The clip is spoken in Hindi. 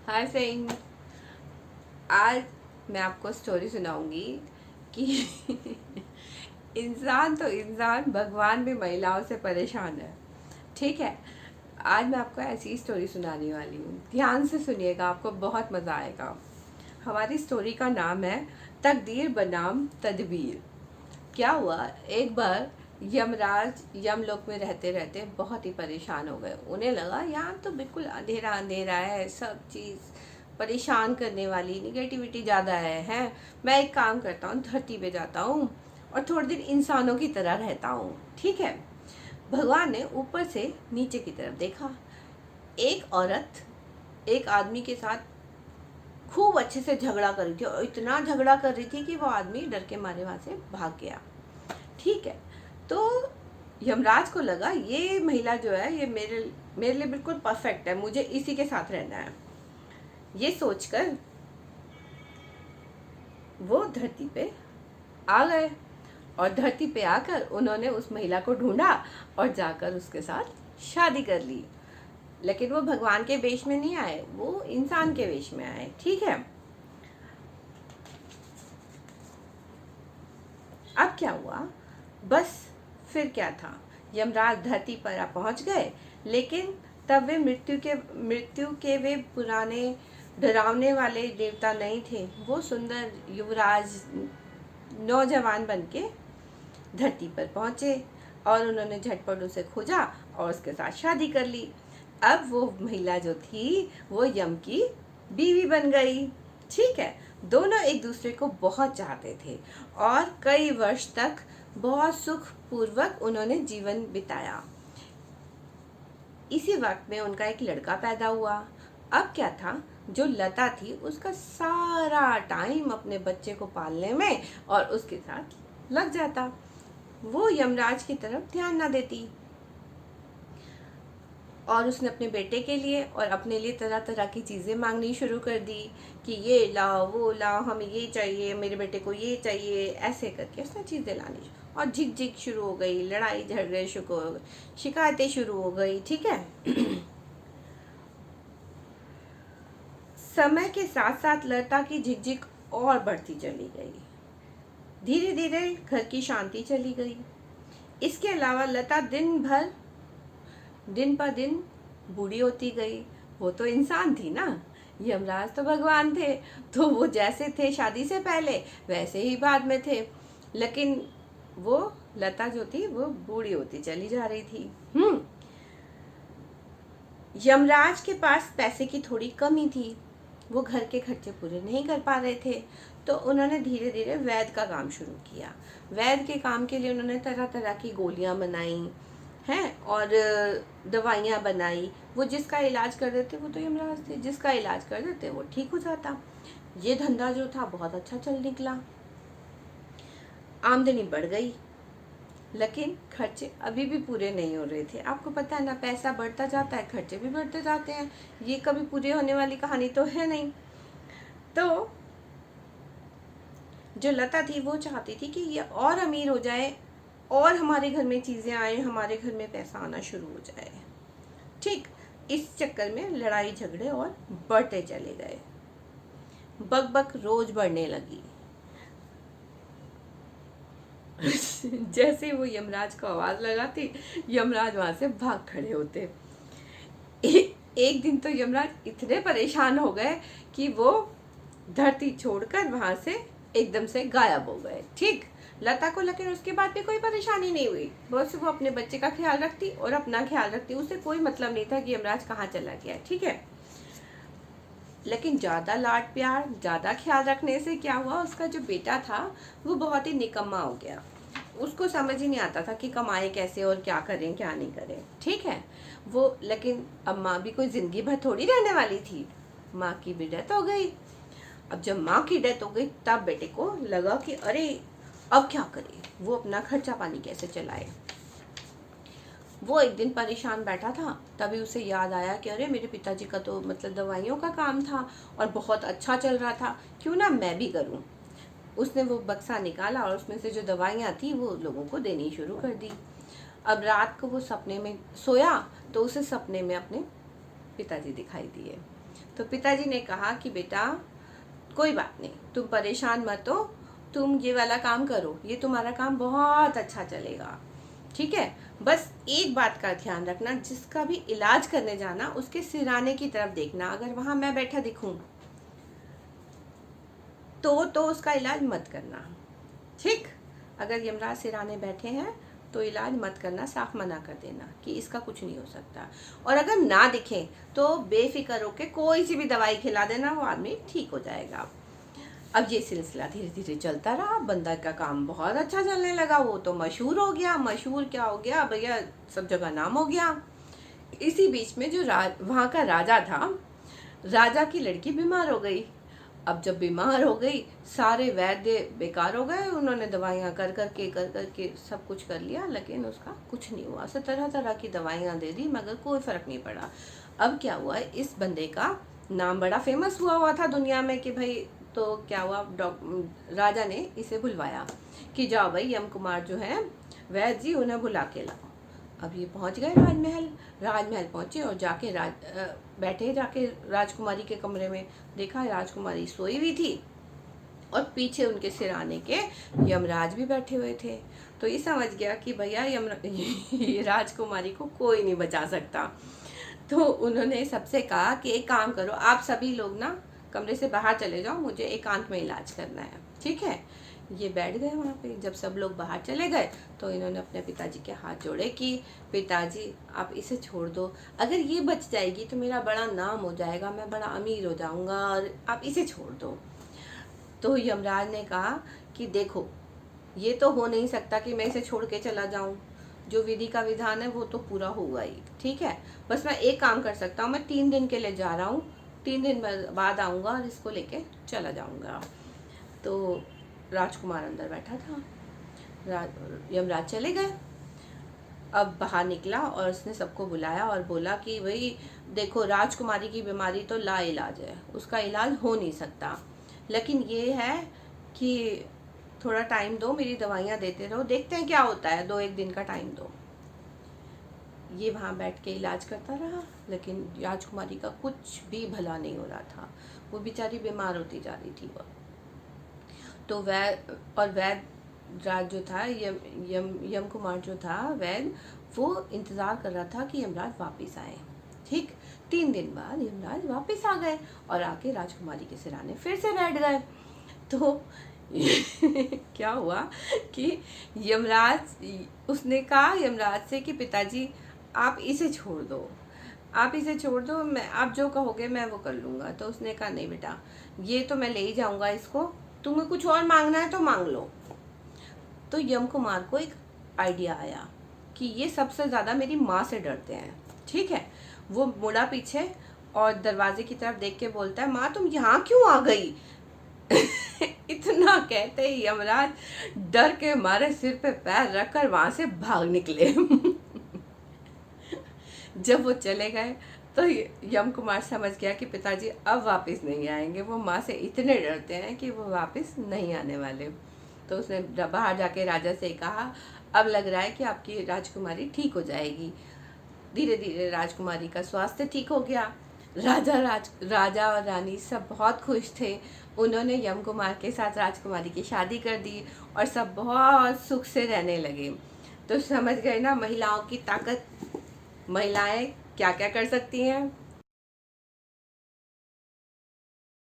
Hi friend. आज मैं आपको स्टोरी सुनाऊंगी कि इंसान तो इंसान, भगवान भी महिलाओं से परेशान है। ठीक है, आज मैं आपको ऐसी स्टोरी सुनाने वाली हूँ। ध्यान से सुनिएगा, आपको बहुत मज़ा आएगा। हमारी स्टोरी का नाम है तकदीर बनाम तदबीर। क्या हुआ, एक बार यमराज यमलोक में रहते रहते बहुत ही परेशान हो गए। उन्हें लगा यहाँ तो बिल्कुल अंधेरा अंधेरा है, सब चीज़ परेशान करने वाली, निगेटिविटी ज़्यादा है। मैं एक काम करता हूँ, धरती पे जाता हूँ और थोड़े दिन इंसानों की तरह रहता हूँ। ठीक है। भगवान ने ऊपर से नीचे की तरफ देखा। एक औरत एक आदमी के साथ खूब अच्छे से झगड़ा कर रही थी, और इतना झगड़ा कर रही थी कि वो आदमी डर के मारे वहां से भाग गया। ठीक है। तो यमराज को लगा ये महिला जो है ये मेरे मेरे लिए बिल्कुल परफेक्ट है, मुझे इसी के साथ रहना है। ये सोचकर वो धरती पे आ गए, और धरती पे आकर उन्होंने उस महिला को ढूंढा और जाकर उसके साथ शादी कर ली। लेकिन वो भगवान के वेश में नहीं आए, वो इंसान के वेश में आए। ठीक है। अब क्या हुआ, बस फिर क्या था, यमराज धरती पर पहुंच गए। लेकिन तब वे मृत्यु के वे पुराने डरावने वाले देवता नहीं थे। वो सुंदर युवराज नौजवान बन के धरती पर पहुंचे, और उन्होंने झटपट उसे खोजा और उसके साथ शादी कर ली। अब वो महिला जो थी वो यम की बीवी बन गई। ठीक है। दोनों एक दूसरे को बहुत चाहते थे और कई वर्ष तक बहुत सुख पूर्वक उन्होंने जीवन बिताया। इसी वक्त में उनका एक लड़का पैदा हुआ। अब क्या था, जो लता थी उसका सारा टाइम अपने बच्चे को पालने में और उसके साथ लग जाता। वो यमराज की तरफ ध्यान ना देती, और उसने अपने बेटे के लिए और अपने लिए तरह तरह की चीज़ें मांगनी शुरू कर दी कि ये लाओ वो लाओ, हमें ये चाहिए, मेरे बेटे को ये चाहिए। ऐसे करके उसने चीज़ें लानी और झिक झिक शुरू हो गई, लड़ाई झगड़े शुरू हो गए, शिकायतें शुरू हो गई। ठीक है। समय के साथ साथ लता की झिकझिक और बढ़ती चली गई। धीरे धीरे घर की शांति चली गई। इसके अलावा लता दिन पर दिन बूढ़ी होती गई। वो तो इंसान थी ना, यमराज तो भगवान थे, तो वो जैसे थे शादी से पहले वैसे ही बाद में थे। लेकिन वो लता जो थी वो बूढ़ी होती चली जा रही थी। यमराज के पास पैसे की थोड़ी कमी थी, वो घर के खर्चे पूरे नहीं कर पा रहे थे। तो उन्होंने धीरे धीरे वैद्य का काम शुरू किया। वैद्य के काम के लिए उन्होंने तरह तरह की गोलियां बनाई हैं और दवाइयाँ बनाई। वो जिसका इलाज कर देते वो तो यमराज थे, जिसका इलाज कर देते वो ठीक हो जाता। ये धंधा जो था बहुत अच्छा चल निकला, आमदनी बढ़ गई। लेकिन खर्चे अभी भी पूरे नहीं हो रहे थे। आपको पता है ना, पैसा बढ़ता जाता है, खर्चे भी बढ़ते जाते हैं। ये कभी पूरी होने वाली कहानी तो है नहीं। तो जो लता थी वो चाहती थी कि ये और अमीर हो जाए और हमारे घर में चीज़ें आए, हमारे घर में पैसा आना शुरू हो जाए। ठीक। इस चक्कर में लड़ाई झगड़े और बढ़ते चले गए। बक रोज बढ़ने लगी। जैसे वो यमराज को आवाज लगाती, यमराज वहां से भाग खड़े होते। एक दिन तो यमराज इतने परेशान हो गए कि वो धरती छोड़कर वहां से एकदम से गायब हो गए। ठीक। लता को लेकिन उसके बाद भी कोई परेशानी नहीं हुई। बस वो अपने बच्चे का ख्याल रखती और अपना ख्याल रखती, उसे कोई मतलब नहीं था कि यमराज कहाँ चला गया। ठीक है। लेकिन ज्यादा लाड प्यार, ज्यादा ख्याल रखने से क्या हुआ, उसका जो बेटा था वो बहुत ही निकम्मा हो गया। उसको समझ ही नहीं आता था कि कमाए कैसे और क्या करें क्या नहीं करें। ठीक है। वो लेकिन अब माँ भी कोई जिंदगी भर थोड़ी रहने वाली थी, माँ की भी डेथ हो गई। अब जब माँ की डेथ हो गई तब बेटे को लगा कि अरे अब क्या करे, वो अपना खर्चा पानी कैसे चलाए। वो एक दिन परेशान बैठा था, तभी उसे याद आया कि अरे मेरे पिताजी का तो मतलब दवाइयों का काम था और बहुत अच्छा चल रहा था, क्यों ना मैं भी करूं। उसने वो बक्सा निकाला और उसमें से जो दवाइयाँ थी वो लोगों को देनी शुरू कर दी। अब रात को वो सपने में सोया तो उसे सपने में अपने पिताजी दिखाई दिए। तो पिताजी ने कहा कि बेटा कोई बात नहीं, तुम परेशान मत हो, तुम ये वाला काम करो, ये तुम्हारा काम बहुत अच्छा चलेगा, ठीक है। बस एक बात का ध्यान रखना, जिसका भी इलाज करने जाना उसके सिराने की तरफ देखना, अगर वहां मैं बैठा दिखूं तो उसका इलाज मत करना, ठीक। अगर यमराज सिराने बैठे हैं तो इलाज मत करना, साफ मना कर देना कि इसका कुछ नहीं हो सकता। और अगर ना दिखे तो बेफिक्र होके कोई सी भी दवाई खिला देना, वो आदमी ठीक हो जाएगा। अब ये सिलसिला धीरे धीरे चलता रहा, बंदर का काम बहुत अच्छा चलने लगा, वो तो मशहूर हो गया। मशहूर क्या हो गया भैया, सब जगह नाम हो गया। इसी बीच में जो वहाँ का राजा था, राजा की लड़की बीमार हो गई। अब जब बीमार हो गई, सारे वैद्य बेकार हो गए, उन्होंने दवाइयाँ कर करके सब कुछ कर लिया, लेकिन उसका कुछ नहीं हुआ। सब तरह तरह की दवाइयाँ दे दी मगर कोई फर्क नहीं पड़ा। अब क्या हुआ, इस बंदे का नाम बड़ा फेमस हुआ था दुनिया में कि भाई, तो क्या हुआ, राजा ने इसे बुलवाया कि जाओ भाई यम कुमार जो है वैद्य जी, उन्हें बुला के लाओ। अब ये पहुंच गए राजमहल पहुंचे और जाके बैठे जाके राजकुमारी के कमरे में, देखा राजकुमारी सोई हुई थी और पीछे उनके सिराने के यमराज भी बैठे हुए थे। तो ये समझ गया कि भैया ये राजकुमारी को कोई नहीं बचा सकता। तो उन्होंने सबसे कहा कि एक काम करो, आप सभी लोग ना कमरे से बाहर चले जाओ, मुझे एकांत में इलाज करना है, ठीक है। ये बैठ गए वहाँ पे। जब सब लोग बाहर चले गए तो इन्होंने अपने पिताजी के हाथ जोड़े कि पिताजी आप इसे छोड़ दो, अगर ये बच जाएगी तो मेरा बड़ा नाम हो जाएगा, मैं बड़ा अमीर हो जाऊंगा, और आप इसे छोड़ दो। तो यमराज ने कहा कि देखो, ये तो हो नहीं सकता कि मैं इसे छोड़ के चला जाऊं, जो विधि का विधान है वो तो पूरा होगा ही, ठीक है। बस मैं एक काम कर सकता हूँ, मैं 3 दिन के लिए जा रहा हूँ, 3 दिन बाद आऊँगा और इसको लेके चला जाऊँगा। तो राजकुमार अंदर बैठा था, यमराज चले गए। अब बाहर निकला और उसने सबको बुलाया और बोला कि भाई देखो, राजकुमारी की बीमारी तो लाइलाज है, उसका इलाज हो नहीं सकता, लेकिन ये है कि थोड़ा टाइम दो, मेरी दवाइयाँ देते रहो, देखते हैं क्या होता है, 2-1 दिन का टाइम दो। ये वहाँ बैठ के इलाज करता रहा, लेकिन राजकुमारी का कुछ भी भला नहीं हो रहा था, वो बेचारी बीमार होती जा रही थी। वो तो वैद राज जो था, यम कुमार जो था वैद, वो इंतज़ार कर रहा था कि यमराज वापस आए, ठीक। 3 दिन बाद यमराज वापस आ गए और आके राजकुमारी के सिराने फिर से बैठ गए। तो क्या हुआ कि उसने कहा यमराज से कि पिताजी आप इसे छोड़ दो, आप इसे छोड़ दो, मैं आप जो कहोगे मैं वो कर लूँगा। तो उसने कहा नहीं बेटा, ये तो मैं ले ही जाऊँगा इसको, तुम्हें कुछ और मांगना है तो मांग लो। तो यम कुमार को एक आइडिया आया कि ये सबसे ज़्यादा मेरी माँ से डरते हैं, ठीक है। वो मुड़ा पीछे और दरवाजे की तरफ देख के बोलता है, माँ तुम यहाँ क्यों आ गई? इतना कहते ही यमराज डर के मारे सिर पे पैर रखकर वहां से भाग निकले। जब वो चले गए तो यम कुमार समझ गया कि पिताजी अब वापस नहीं आएंगे, वो माँ से इतने डरते हैं कि वो वापस नहीं आने वाले। तो उसने बाहर जाके राजा से कहा, अब लग रहा है कि आपकी राजकुमारी ठीक हो जाएगी। धीरे धीरे राजकुमारी का स्वास्थ्य ठीक हो गया। राजा और रानी सब बहुत खुश थे। उन्होंने यम कुमार के साथ राजकुमारी की शादी कर दी और सब बहुत सुख से रहने लगे। तो समझ गए ना महिलाओं की ताकत, महिलाएं क्या क्या कर सकती हैं।